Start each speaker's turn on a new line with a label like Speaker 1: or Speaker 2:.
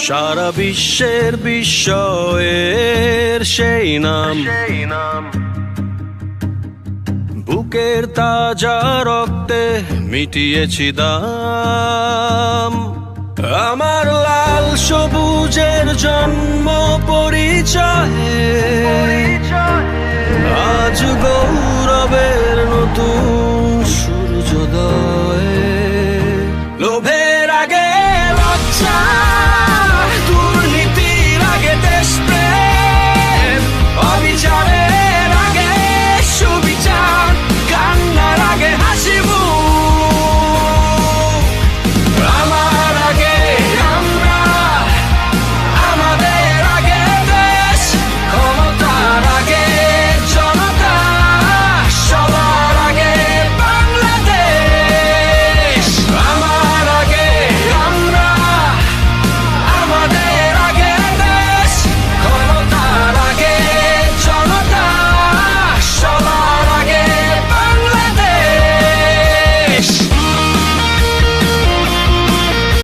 Speaker 1: সারা বিশ্বের বিস্ময়ের সেই নাম, বুকের তাজা রক্তে মিটিয়েছি দাম। আমার লাল সবুজের জন্ম পরিচয়ে আজ গৌরবের